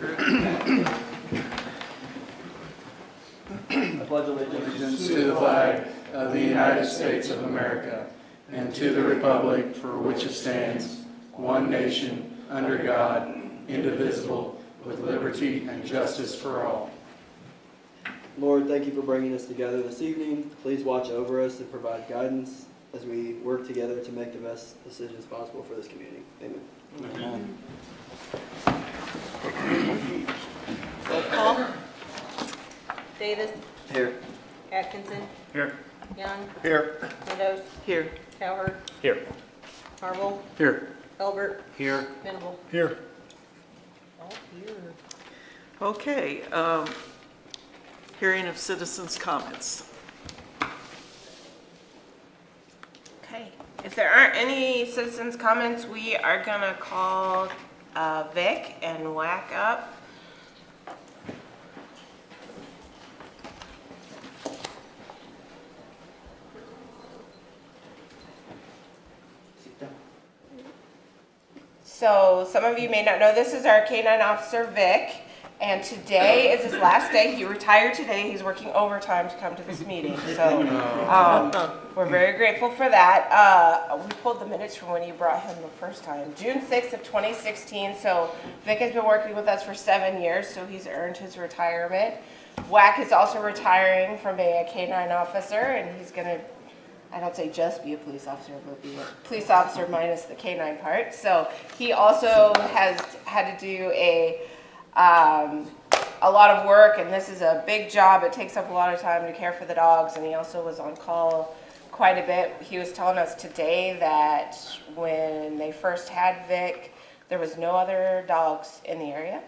I pledge allegiance to the flag of the United States of America and to the republic for which it stands, one nation, under God, indivisible, with liberty and justice for all. Lord, thank you for bringing us together this evening. Please watch over us and provide guidance as we work together to make the best decisions possible for this community. Amen. Amen. Roll call. Davis. Here. Atkinson. Here. Young. Here. Meadows. Here. Cowherd. Here. Marvel. Here. Elbert. Here. Venable. Here. All here. Okay, hearing of citizens' comments. Okay, if there aren't any citizens' comments, we are gonna call Vic and whack up. So some of you may not know, this is our K-9 officer, Vic, and today is his last day. He retired today. He's working overtime to come to this meeting, so we're very grateful for that. We pulled the minutes from when you brought him the first time, June 6th of 2016. So Vic has been working with us for 7 years, so he's earned his retirement. WAC is also retiring from being a K-9 officer, and he's gonna, I don't say just be a police officer, but be a police officer minus the K-9 part. So he also has had to do a lot of work, and this is a big job. It takes up a lot of time to care for the dogs, and he also was on call quite a bit. He was telling us today that when they first had Vic, there was no other dogs in the area,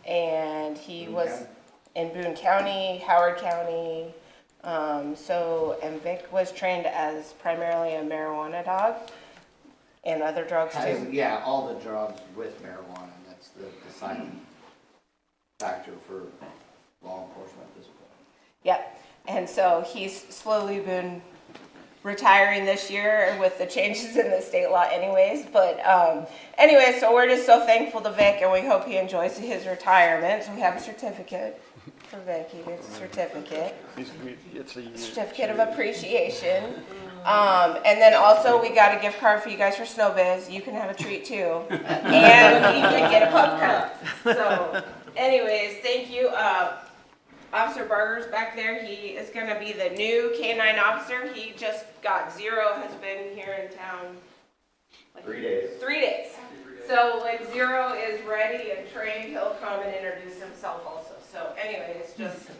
and he was in Boone County, Howard County. And Vic was trained as primarily a marijuana dog and other drugs too. Yeah, all the drugs with marijuana. That's the deciding factor for law enforcement at this point. Yep. And so he's slowly been retiring this year with the changes in the state law anyways. But anyway, so we're just so thankful to Vic, and we hope he enjoys his retirement. So we have a certificate for Vic. He gets a certificate. Certificate of appreciation. And then also we got a gift card for you guys for Snowbiz. You can have a treat too. And you can get a pup cup. So anyways, thank you. Officer Barger's back there. He is going to be the new K-9 officer. He just got Zero, has been here in town. 3 days. 3 days. So when Zero is ready and trained, he'll come and introduce himself also. So anyways, just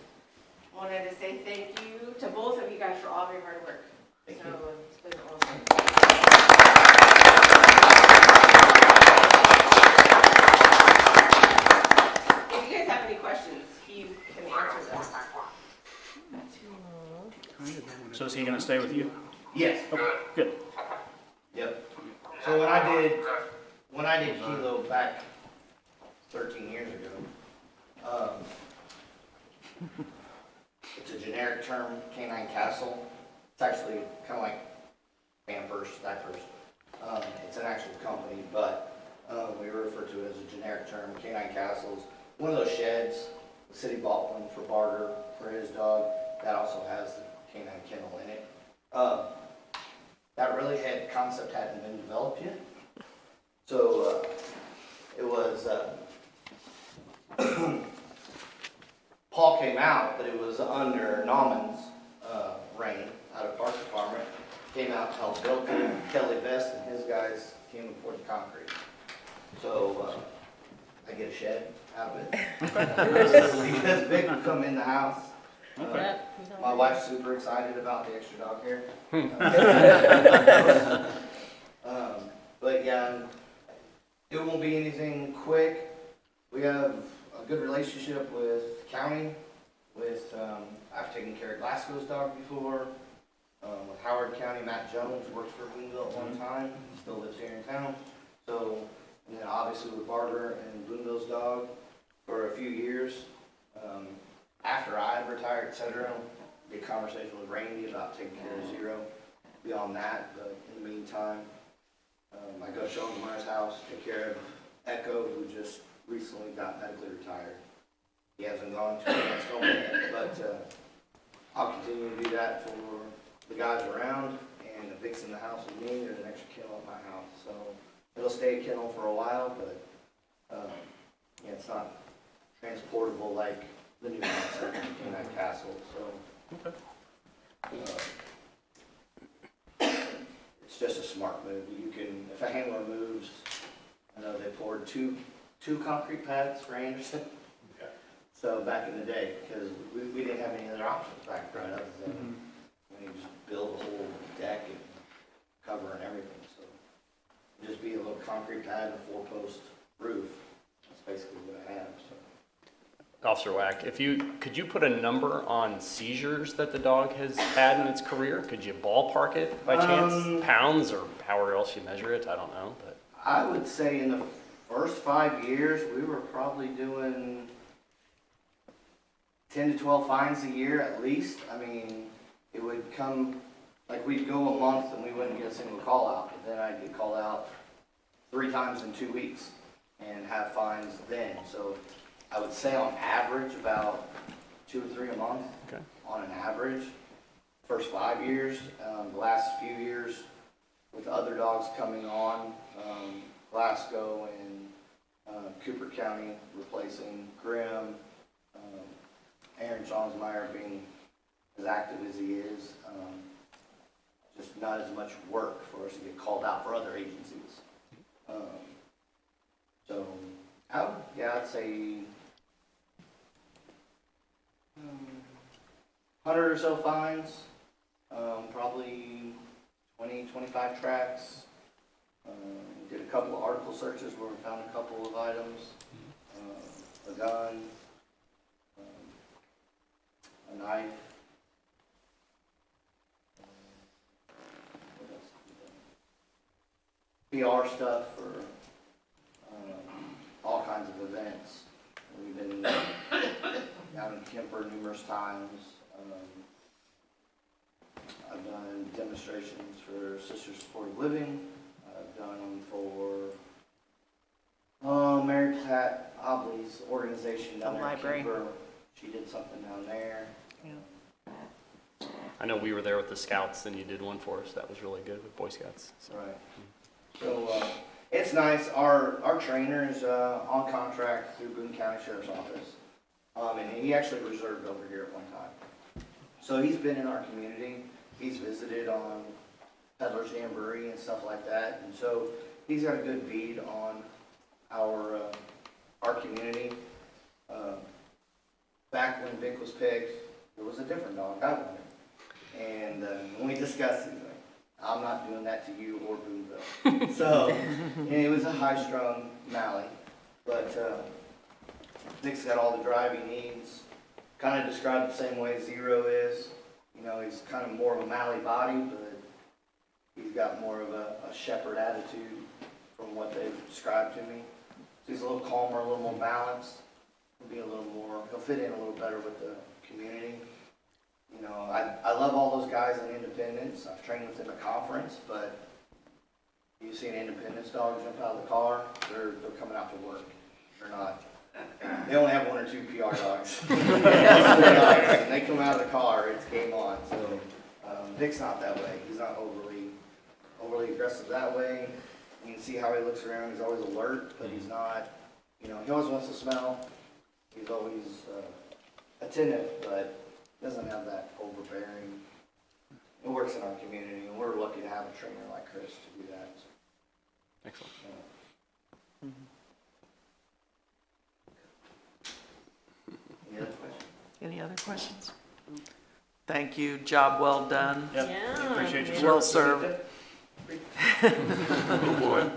wanted to say thank you to both of you guys for all of your hard work. Thank so you. It's been awesome. If you guys have any questions, he can answer them. So is he going to stay with you? Yes. Okay, good. Yep. So when I did Kilo back 13 years ago, it's a generic term, Canine Castle. It's actually kind of like Pampers, diapers. It's an actual company, but we refer to it as a generic term. Canine Castle's one of those sheds. The city bought one for Barter for his dog. That also has the canine kennel in it. That really concept hadn't been developed yet. So it was Paul came out, but it was under Nauman's reign out of Park Department. Came out to help build it. Kelly Vest and his guys came and poured the concrete. So I get a shed out of it because Vic would come in the house. My wife's super excited about the extra dog hair. But yeah, it won't be anything quick. We have a good relationship with the county. I've taken care of Glasgow's dog before. With Howard County, Matt Jones worked for Boonville at one time. Still lives here in town. So, and then obviously with Barber and Boonville's dog for a few years. After I had retired, etc., did conversation with Randy about taking care of Zero. Beyond that, but in the meantime, I go show him Mars house, take care of Echo, who just recently got medically retired. haven't gone to the next film yet, but I'll continue to do that for the guys around, and if Vic's in the house with me, there's an extra kennel at my house, so it'll stay a kennel for a while, but yeah, it's not transportable like the new concept in that castle, so. It's just a smart move. You can, if a handler moves, I know they poured two concrete pads for Anderson. So back in the day, because we didn't have any other options back then other than you just build a whole deck and cover and everything. So it'd just be a little concrete pad and a 4-post roof. That's basically what I have. So. Officer Wack, could you put a number on seizures that the dog has had in its career? Could you ballpark it by chance? Pounds or however else you measure it? I don't know. But I would say in the first 5 years, we were probably doing 10 to 12 fines a year at least. I mean, it would come, like we'd go a month and we wouldn't get a single call out, but then I'd get called out 3 times in 2 weeks and have fines then. So I would say on average about 2 or 3 a month. Okay. On an average. First 5 years, the last few years with other dogs coming on, Glasgow and Cooper County replacing Grimm, Aaron Johnsmeyer being as active as he is, just not as much work for us to get called out for other agencies. So, I'd say 100 or so fines, probably 20, 25 tracks. Did a couple of article searches where we found a couple of items, a gun, a knife. What else did we do? PR stuff for all kinds of events. We've been down in Kemper numerous times. I've done demonstrations for Sisters Supported Living. I've done them for Mary Platt Obley's organization down The there in library. Kemper. She did something down there. I know we were there with the Scouts and you did one for us. That was really good with Boy Scouts. So. Right. So it's nice. Our trainer is on contract through Boone County Sheriff's Office. And he actually reserved over here at one time. So he's been in our community. He's visited on Peddler's Jamboree and stuff like that. And so he's got a good bead on our community. Back when Vic was picked, there was a different dog I wanted. And when we discussed it, he's like, I'm not doing that to you or Boonville. So, and it was a high-strung Mally. But Vic's got all the drive he needs. Kind of described the same way Zero is. You know, he's kind of more of a Mally body, but he's got more of a shepherd attitude from what they've described to me. So he's a little calmer, a little more balanced. He'll fit in a little better with the community. You know, I love all those guys in Independence. I've trained with them at conference, but you see an Independence dog jump out of the car, they're coming out to work. They're not. They only have 1 or 2 PR dogs. And they come out of the car, it's game on. So Vic's not that way. He's not overly aggressive that way. You can see how he looks around. He's always alert, but he's not. You know, he always wants to smell. He's always attentive, but doesn't have that overbearing. It works in our community, and we're lucky to have a trainer like Chris to do that. Excellent. Any other questions? Any other questions? Thank you. Job well done. Yep. Yeah. Appreciate your Well service. served. Oh, boy.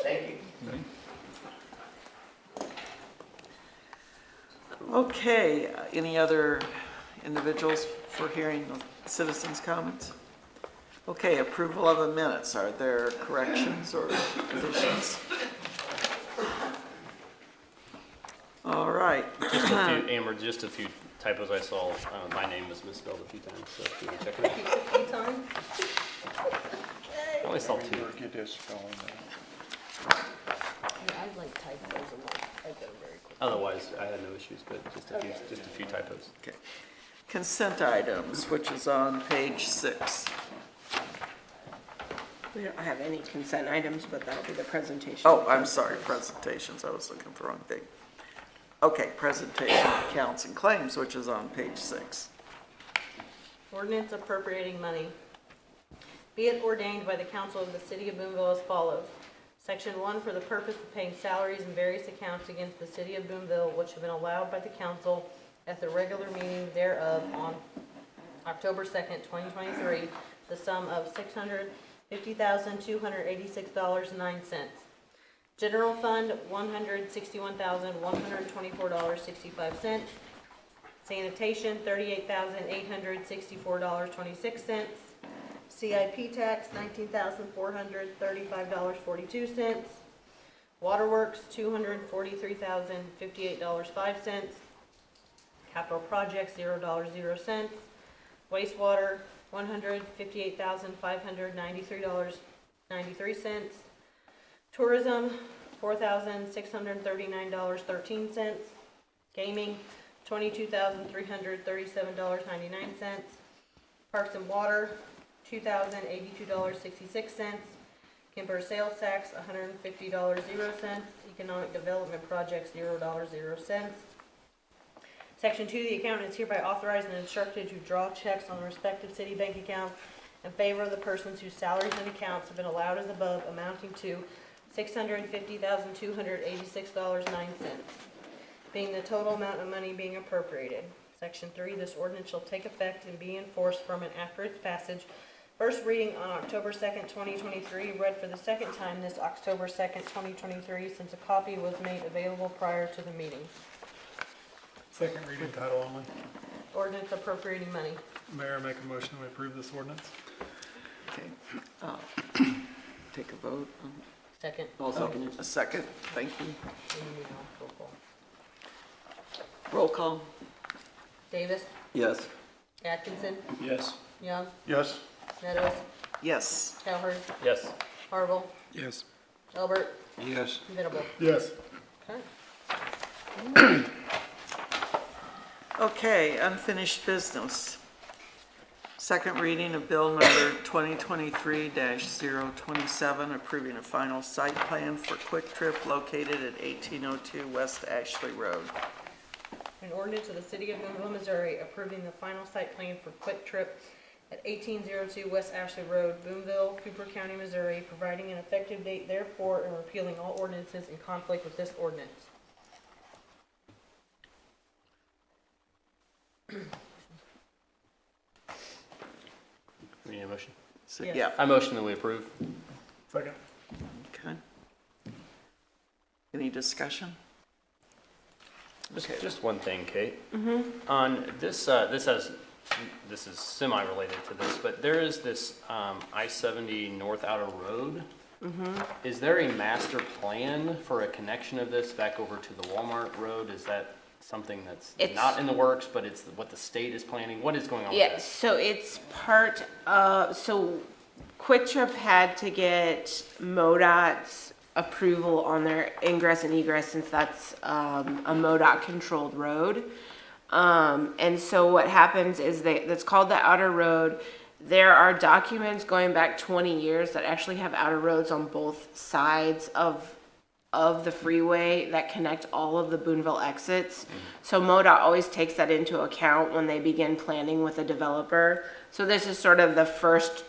Thank you. Okay, any other individuals for hearing the citizens' comments? Okay, approval of the minutes. Are there corrections or additions? All right. Amber, just a few typos I saw. My name was misspelled a few times, so if you want to check it out. A few times. I only saw 2. Get this going. I like typos and type them very quick. Otherwise, I had no issues, but just a few typos. Okay. Consent items, which is on page 6. We don't have any consent items, but that'll be the presentation. Oh, I'm sorry, presentations, I was looking for the wrong thing. Okay, presentation, accounts and claims, which is on page 6. Ordinance appropriating money. Be it ordained by the council of the city of Boonville as follows. Section 1, for the purpose of paying salaries and various accounts against the city of Boonville, which have been allowed by the council at the regular meeting thereof on October 2nd, 2023, the sum of $650,286.09. General fund, $161,124.65. Sanitation, $38,864.26. CIP tax, $19,435.42. Waterworks, $243,058.05. Capital projects, $0.00. Wastewater, $158,593.93. Tourism, $4,639.13. Gaming, $22,337.99. Parks and Water, $2,082.66. Kemper sales tax, $150.00. Economic Development Projects, $0.00. Section 2, the accountant is hereby authorized and instructed to draw checks on respective city bank accounts in favor of the persons whose salaries and accounts have been allowed as above, amounting to $650,286.09, being the total amount of money being appropriated. Section 3, this ordinance shall take effect and be enforced from and after its passage. First reading on October 2nd, 2023, read for the second time this October 2nd, 2023, since a copy was made available prior to the meeting. Second reading, title only. Ordinance appropriating money. Mayor, make a motion to approve this ordinance. Okay. Take a vote. Second. I'll second it. A second, thank you. Roll call. Roll call. Davis, Yes. Atkinson, Yes. Young, Yes. Meadows, Yes. Cowherd, Yes. Harville, Yes. Albert, Yes. Venable. Yes. Okay. Okay, unfinished business. Second reading of bill number 2023-027, approving a final site plan for Quick Trip located at 1802 West Ashley Road. An ordinance of the City of Boonville, Missouri, approving the final site plan for Quick Trip at 1802 West Ashley Road, Boonville, Cooper County, Missouri, providing an effective date therefore and repealing all ordinances in conflict with this ordinance. We need a motion. So, Yes. yeah, I motion that we approve. Second. okay. Any discussion? Just one thing, Kate. On this, this is semi-related to this, but there is this I-70 North Outer Road. Is there a master plan for a connection of this back over to the Walmart Road? Is that something that's not in the works, but it's what the state is planning? What is going on with Yeah, that? so it's part of, so Quick Trip had to get MoDOT's approval on their ingress and egress since that's a MoDOT controlled road. And so what happens is that's called the outer road. There are documents going back 20 years that actually have outer roads on both sides of the freeway that connect all of the Boonville exits. So MoDOT always takes that into account when they begin planning with a developer. So this is sort of the first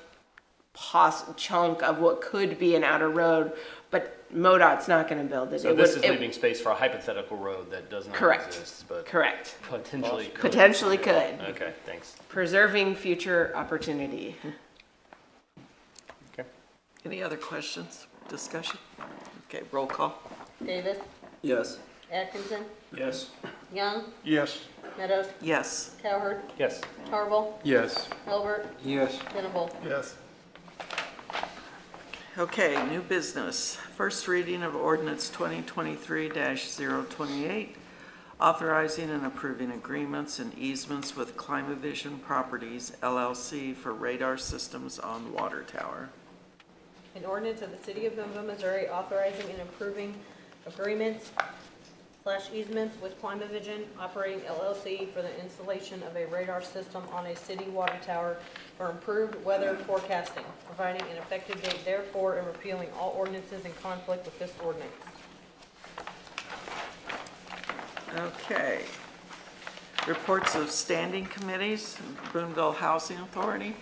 chunk of what could be an outer road, but MoDOT's not going to build it. So this is leaving space for a hypothetical road that does not exist, but Correct. potentially could. Potentially could. Okay, thanks. Preserving future opportunity. Okay. Any other questions, discussion? Okay, roll call. Davis, Yes. Atkinson, Yes. Young, Yes. Meadows, Yes. Cowherd, Yes. Harville, Yes. Albert, Yes. Venable. Yes. Okay, new business. First reading of ordinance 2023-028, authorizing and approving agreements and easements with Climavision Properties LLC for radar systems on water tower. An ordinance of the City of Boonville, Missouri, authorizing and approving agreements / easements with Climavision Operating LLC for the installation of a radar system on a city water tower for improved weather forecasting, providing an effective date therefore, and repealing all ordinances in conflict with this ordinance. Okay. Reports of standing committees, Boonville Housing Authority.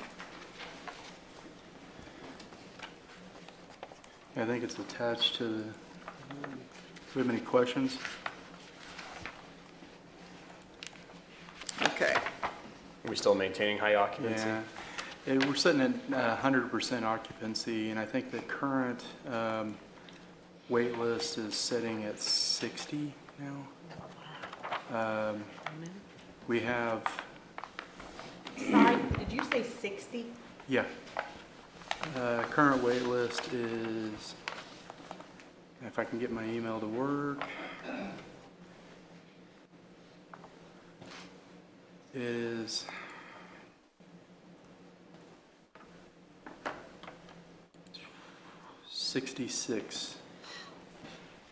I think it's attached to the, do we have any questions? Okay. Are we still maintaining high occupancy? Yeah. We're sitting at 100% occupancy, and I think the current wait list is sitting at 60 now. We have, Did you say 60? yeah. Current wait list is, if I can get my email to work, is 66.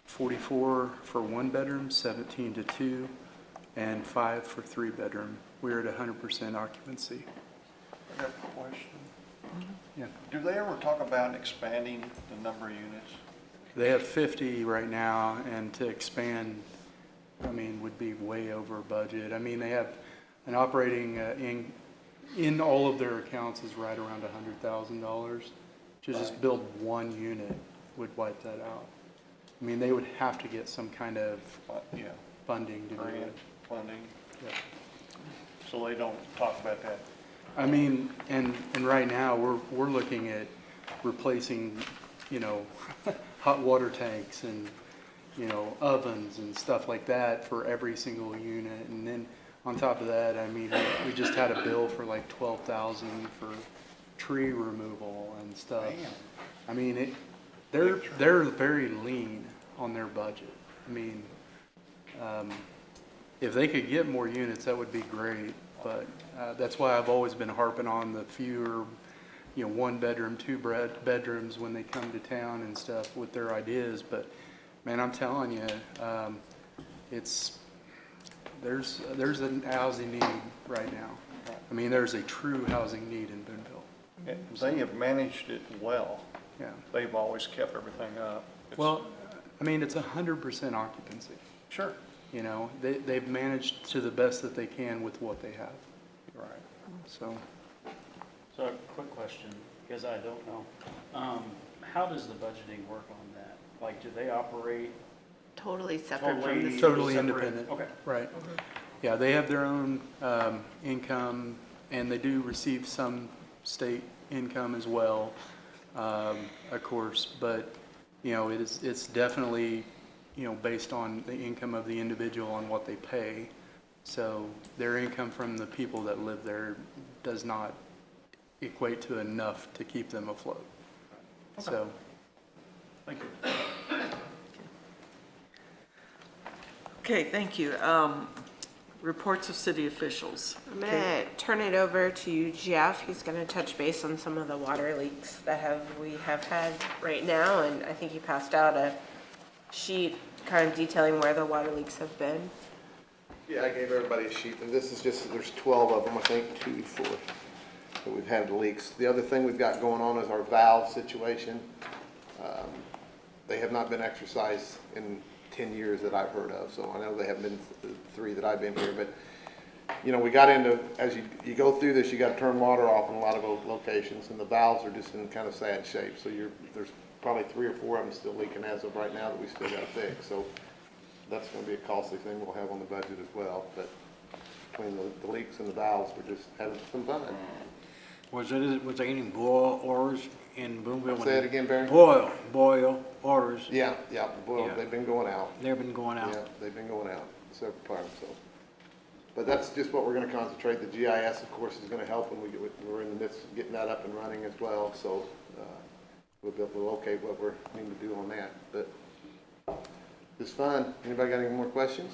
44 for 1 bedroom, 17 to 2, and 5 for 3 bedroom. We're at 100% occupancy. I got a question. Yeah. Do they ever talk about expanding the number of units? They have 50 right now, and to expand, I mean, would be way over budget. I mean, they have an operating in all of their accounts is right around $100,000. To just build 1 unit would wipe that out. I mean, they would have to get some kind of Yeah, funding to do grant it. funding, Yeah. so they don't talk about that. I mean, and right now, we're looking at replacing, you know, hot water tanks and, you know, ovens and stuff like that for every single unit. And then on top of that, I mean, we just had a bill for like $12,000 for tree removal and stuff. Damn. I mean, they're very lean on their budget. I mean, if they could get more units, that would be great. But that's why I've always been harping on the fewer, you know, 1 bedroom, 2 bedrooms when they come to town and stuff with their ideas. But man, I'm telling you, there's a housing need right now. I mean, there's a true housing need in Boonville. And they have managed it well. Yeah. They've always kept everything up. It's- Well, I mean, it's 100% occupancy. Sure. You know, they've managed to the best that they can with what they have. Right. So, So a quick question, because I don't know. How does the budgeting work on that? Like, do they operate Totally separate from the totally? city. Totally separate? independent. Okay. right. Yeah, they have their own income, and they do receive some state income as well, of course. But, you know, it's definitely, you know, based on the income of the individual on what they pay. So their income from the people that live there does not equate to enough to keep them afloat. So, Thank you. Okay, thank you. Reports of city officials. I'm gonna turn it over to Jeff. He's gonna touch base on some of the water leaks that we have had right now, and I think he passed out a sheet kind of detailing where the water leaks have been. Yeah, I gave everybody a sheet, and this is just, there's 12 of them, I think, 2, 4, that we've had leaks. The other thing we've got going on is our valve situation. They have not been exercised in 10 years that I've heard of, so I know they haven't been 3 that I've been here, but, you know, we got into, as you go through this, you gotta turn water off in a lot of locations, and the valves are just in kind of sad shape, so there's probably 3 or 4 of them still leaking as of right now that we still gotta fix, so that's gonna be a costly thing we'll have on the budget as well, but between the leaks and the valves, we're just having some fun. Was there any boil orders in Boonville? Say it again, Barry? Boil orders. Yeah, boy, Yeah. they've been going out. They've been going out. Yeah, they've been going out several times, so. But that's just what we're gonna concentrate. The GIS, of course, is gonna help, and we're in the midst of getting that up and running as well, so, we'll be able to locate what we're needing to do on that, but it's fun. Anybody got any more questions?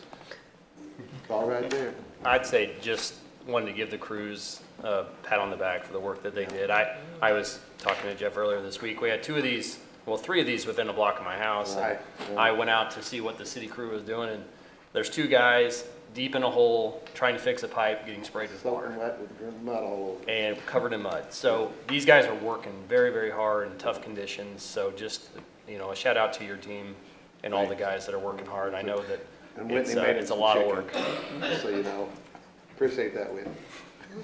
It's all right there. I'd say just wanted to give the crews a pat on the back for the work that they did. I was talking to Jeff earlier this week. We had 2 of these well, 3 of these within a block of my house. And Right. I went out to see what the city crew was doing, and there's 2 guys deep in a hole trying to fix a pipe, getting sprayed with Soaking water wet with mud all over. and covered in mud. So these guys are working very, very hard in tough conditions. So just, a shout out to your team and all the guys that are working hard. I know that And Whitney made it's a some lot of chicken, work. just so you know. Appreciate that, Whitney.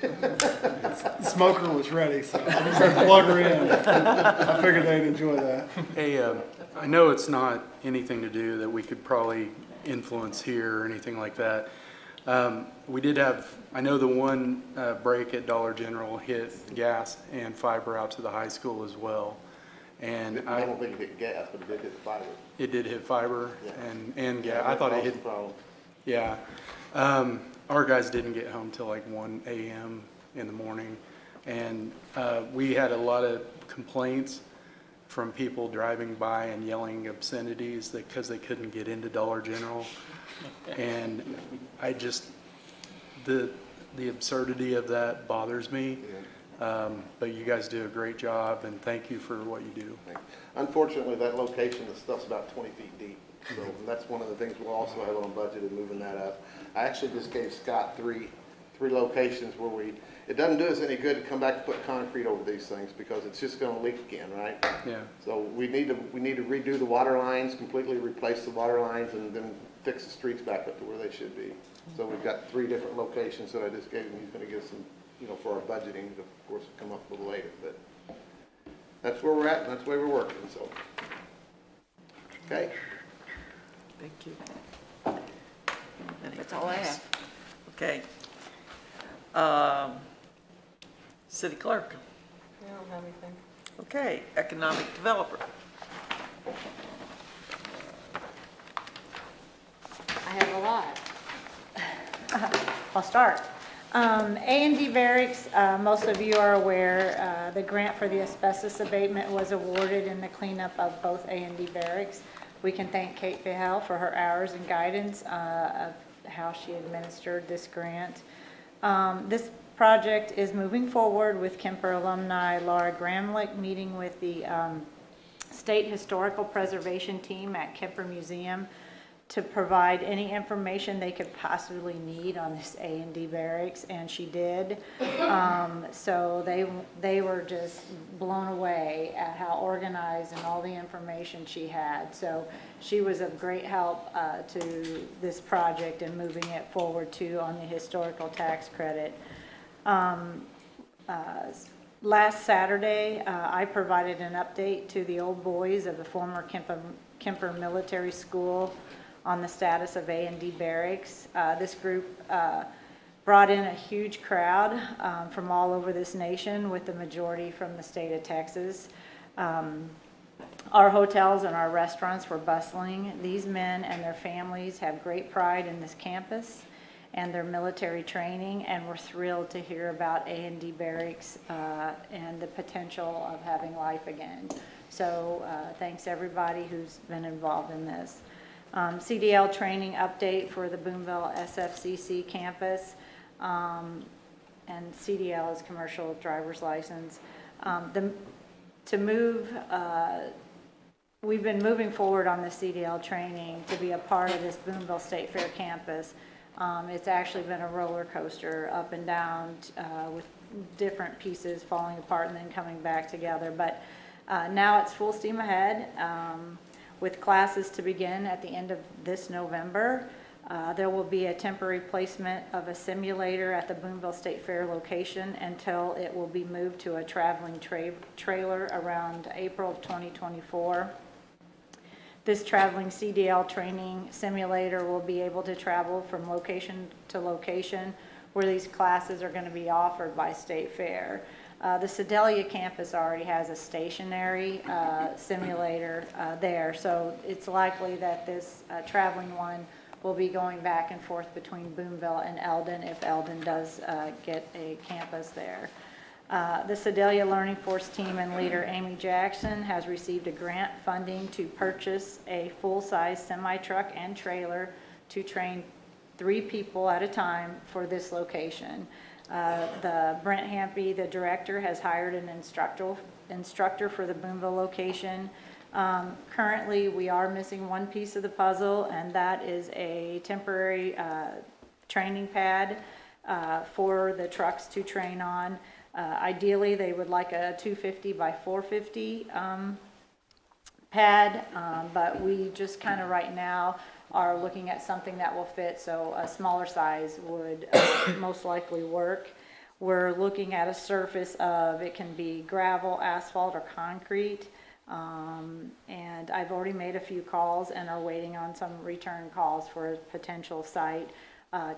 The smoker was ready, so I just had to plug her in. I figured they'd enjoy that. Hey, I know it's not anything to do that we could probably influence here or anything like that. We did have, I know the one break at Dollar General hit gas and fiber out to the high school as well. And I don't think it hit gas, but it did hit the fiber. it did hit fiber Yeah. and gas. I thought it hit, Problem. yeah. Our guys didn't get home till like 1 a.m. in the morning. And we had a lot of complaints from people driving by and yelling obscenities because they couldn't get into Dollar General. And I just, the absurdity of that bothers me. But you guys do a great job, and thank you for what you do. Unfortunately, that location, the stuff's about 20 feet deep. So that's one of the things we'll also have on budget is moving that up. I actually just gave Scott three locations where it doesn't do us any good to come back and put concrete over these things because it's just gonna leak again, right? Yeah. So we need to redo the water lines, completely replace the water lines, and then fix the streets back up to where they should be. So we've got 3 different locations that I just gave him. He's gonna get some, for our budgeting, of course, come up a little later, but that's where we're at, and that's the way we're working, so. Okay? Thank you. That's all I have. Okay. City clerk. I don't have anything. Okay, economic developer. I have a lot. I'll start. A&D Barracks, most of you are aware, the grant for the asbestos abatement was awarded in the cleanup of both A&D Barracks. We can thank Kate Fahel for her hours and guidance of how she administered this grant. This project is moving forward with Kemper alumni Laura Gramlich meeting with the State Historical Preservation Team at Kemper Museum to provide any information they could possibly need on this A&D Barracks, and she did. So they were just blown away at how organized and all the information she had. So she was of great help to this project and moving it forward too on the historical tax credit. Last Saturday, I provided an update to the old boys of the former Kemper Military School on the status of A&D Barracks. This group brought in a huge crowd from all over this nation, with the majority from the state of Texas. Our hotels and our restaurants were bustling. These men and their families have great pride in this campus and their military training, and we're thrilled to hear about A&D Barracks and the potential of having life again. So thanks everybody who's been involved in this. CDL training update for the Boonville SFCC campus, and CDL is commercial driver's license. We've been moving forward on the CDL training to be a part of this Boonville State Fair campus. It's actually been a roller coaster up and down with different pieces falling apart and then coming back together. But now it's full steam ahead. With classes to begin at the end of this November. There will be a temporary placement of a simulator at the Boonville State Fair location until it will be moved to a traveling trailer around April of 2024. This traveling CDL training simulator will be able to travel from location to location where these classes are going to be offered by State Fair. The Sedalia campus already has a stationary simulator there, so it's likely that this traveling one will be going back and forth between Boonville and Eldon if Eldon does get a campus there. The Sedalia Learning Force team and leader Amy Jackson has received a grant funding to purchase a full-size semi-truck and trailer to train 3 people at a time for this location. The Brent Hampy, the director, has hired an instructor for the Boonville location. Currently, we are missing one piece of the puzzle, and that is a temporary training pad for the trucks to train on. Ideally, they would like a 250 by 450 pad, but we just kind of right now are looking at something that will fit, so a smaller size would most likely work. We're looking at a surface of, it can be gravel, asphalt, or concrete. And I've already made a few calls and are waiting on some return calls for a potential site,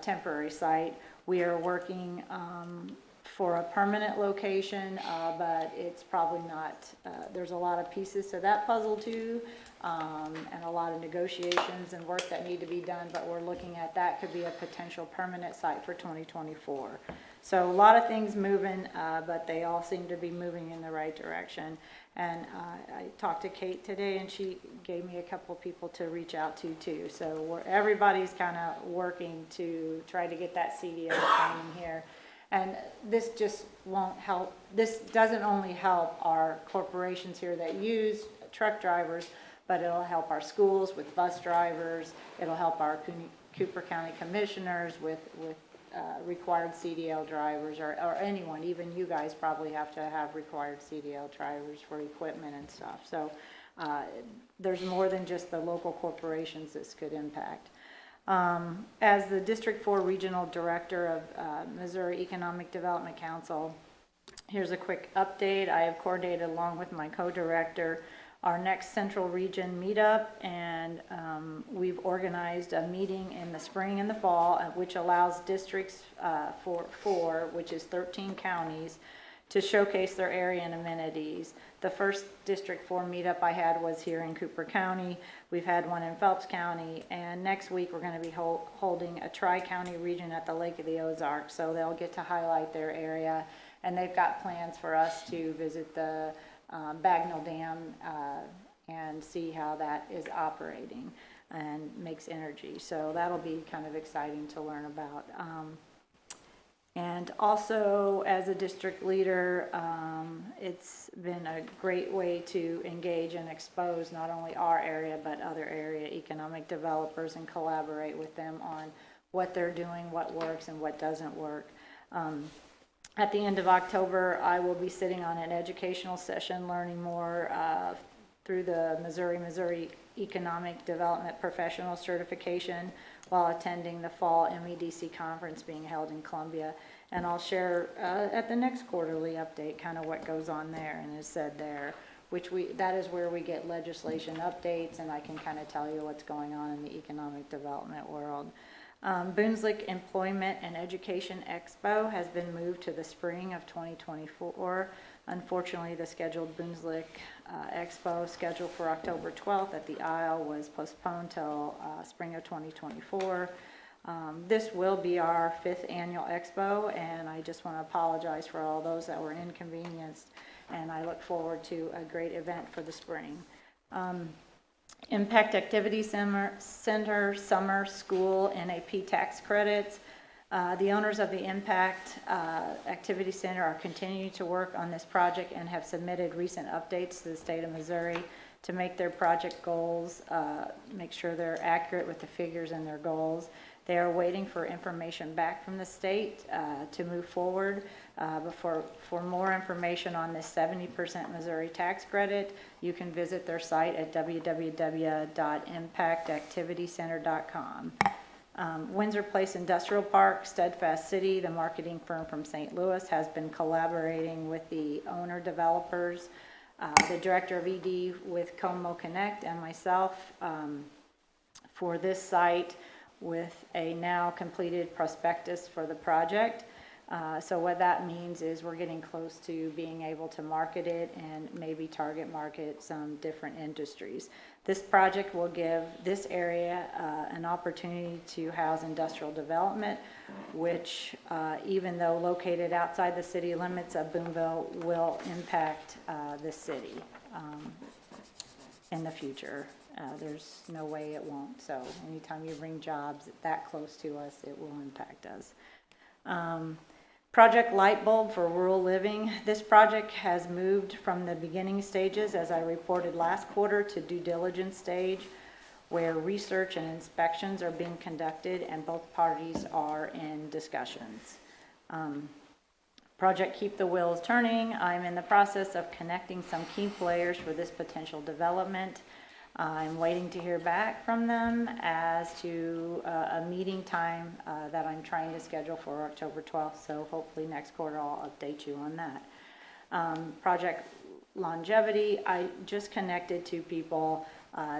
temporary site. We are working for a permanent location, but it's probably not, there's a lot of pieces to that puzzle too, and a lot of negotiations and work that need to be done, but we're looking at that could be a potential permanent site for 2024. So a lot of things moving, but they all seem to be moving in the right direction. And I talked to Kate today, and she gave me a couple people to reach out to too. So everybody's kind of working to try to get that CDO training here. And this just won't help. This doesn't only help our corporations here that use truck drivers, but it'll help our schools with bus drivers. It'll help our Cooper County commissioners with required CDL drivers, or anyone, even you guys probably have to have required CDL drivers for equipment and stuff. So there's more than just the local corporations this could impact. As the District 4 Regional Director of Missouri Economic Development Council, here's a quick update. I have coordinated along with my co-director our next Central Region meetup, and we've organized a meeting in the spring and the fall, which allows districts four, which is 13 counties, to showcase their area and amenities. The first District 4 meetup I had was here in Cooper County. We've had one in Phelps County, and next week we're going to be holding a tri-county region at the Lake of the Ozarks, so they'll get to highlight their area, and they've got plans for us to visit the Bagnell Dam and see how that is operating and makes energy. So that'll be kind of exciting to learn about. And also, as a district leader, it's been a great way to engage and expose not only our area but other area economic developers and collaborate with them on what they're doing, what works and what doesn't work. At the end of October, I will be sitting on an educational session learning more through the Missouri Economic Development Professional Certification while attending the fall MEDC conference being held in Columbia. And I'll share at the next quarterly update kind of what goes on there and is said there, that is where we get legislation updates, and I can kind of tell you what's going on in the economic development world. Boonslick Employment and Education Expo has been moved to the spring of 2024. Unfortunately, the scheduled Boonslick Expo scheduled for October 12th at the Isle was postponed till spring of 2024. This will be our 5th annual expo, and I just want to apologize for all those that were inconvenienced, and I look forward to a great event for the spring. Impact Activity Center Summer School NAP tax credits. The owners of the Impact Activity Center are continuing to work on this project and have submitted recent updates to the state of Missouri to make their project goals, make sure they're accurate with the figures and their goals. They are waiting for information back from the state to move forward. For more information on this 70% Missouri tax credit, you can visit their site at www.impactactivitycenter.com. Windsor Place Industrial Park, Steadfast City, the marketing firm from St. Louis, has been collaborating with the owner developers, the director of ED with Como Connect, and myself for this site with a now completed prospectus for the project. So what that means is we're getting close to being able to market it and maybe target market some different industries. This project will give this area an opportunity to house industrial development, which even though located outside the city limits of Boonville, will impact the city in the future. There's no way it won't. So anytime you bring jobs that close to us, it will impact us. Project Light Bulb for Rural Living. This project has moved from the beginning stages, as I reported last quarter, to due diligence stage, where research and inspections are being conducted and both parties are in discussions. Project Keep the Wheels Turning. I'm in the process of connecting some key players for this potential development. I'm waiting to hear back from them as to a meeting time that I'm trying to schedule for October 12th, so hopefully next quarter I'll update you on that. Project Longevity, I just connected to people.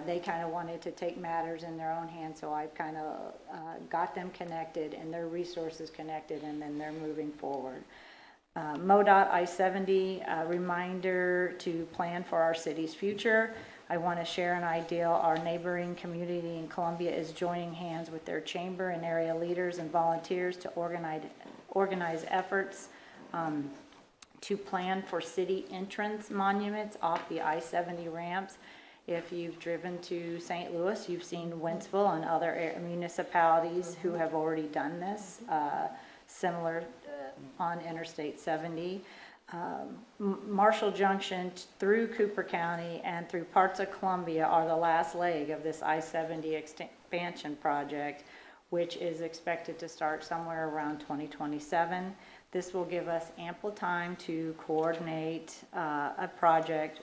They kind of wanted to take matters in their own hands, so I've kind of got them connected and their resources connected, and then they're moving forward. MoDOT I-70, reminder to plan for our city's future. I want to share an idea. Our neighboring community in Columbia is joining hands with their chamber and area leaders and volunteers to organize efforts to plan for city entrance monuments off the I-70 ramps. If you've driven to St. Louis, you've seen Wentzville and other municipalities who have already done this, similar on Interstate 70. Marshall Junction through Cooper County and through parts of Columbia are the last leg of this I-70 expansion project, which is expected to start somewhere around 2027. This will give us ample time to coordinate a project,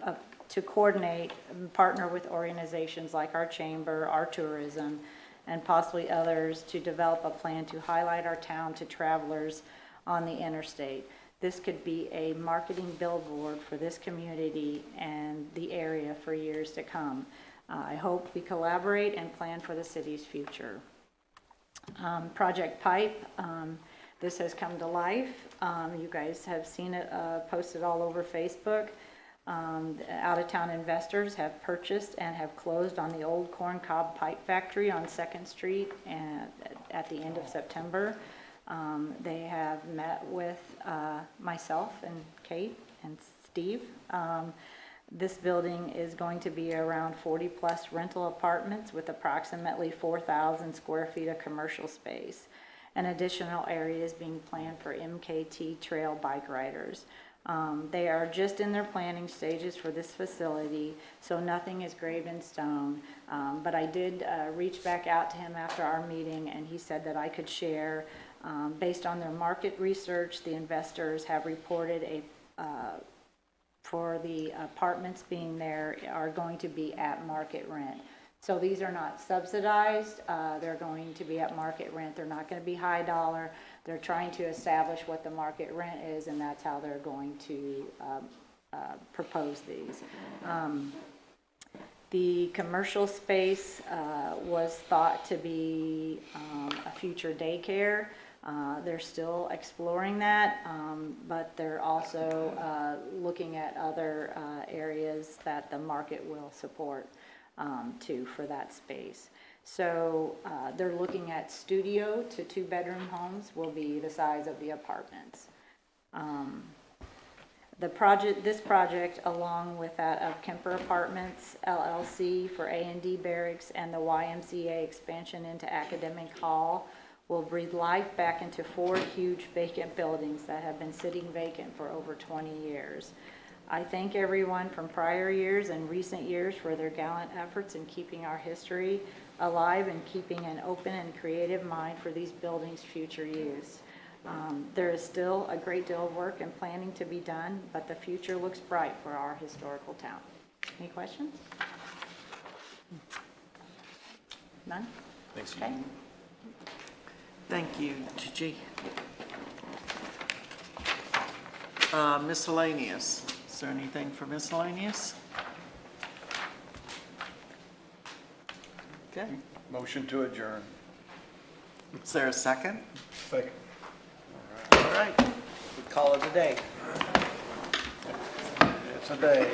and partner with organizations like our chamber, our tourism, and possibly others to develop a plan to highlight our town to travelers on the interstate. This could be a marketing billboard for this community and the area for years to come. I hope we collaborate and plan for the city's future. Project Pipe, this has come to life. You guys have seen it posted all over Facebook. Out-of-town investors have purchased and have closed on the old corncob pipe factory on 2nd Street and at the end of September. They have met with myself and Kate and Steve. This building is going to be around 40 plus rental apartments with approximately 4,000 square feet of commercial space. An additional area is being planned for MKT trail bike riders. They are just in their planning stages for this facility, so nothing is graved in stone. But I did reach back out to him after our meeting, and he said that I could share. Based on their market research, the investors have reported for the apartments being there are going to be at market rent. So these are not subsidized. They're going to be at market rent. They're not going to be high dollar. They're trying to establish what the market rent is, and that's how they're going to propose these. The commercial space was thought to be a future daycare. They're still exploring that, but they're also looking at other areas that the market will support too for that space. So they're looking at studio to 2-bedroom homes will be the size of the apartments. This project, along with that of Kemper Apartments LLC for A&D Barracks and the YMCA expansion into Academic Hall, will breathe life back into 4 huge vacant buildings that have been sitting vacant for over 20 years. I thank everyone from prior years and recent years for their gallant efforts in keeping our history alive and keeping an open and creative mind for these buildings' future use. There is still a great deal of work and planning to be done, but the future looks bright for our historical town. Any questions? None? Thanks. Okay. Thank you, Gigi. Miscellaneous. Is there anything for miscellaneous? Okay. Motion to adjourn. Is there a second? Second. All right. We call it a day. It's a day.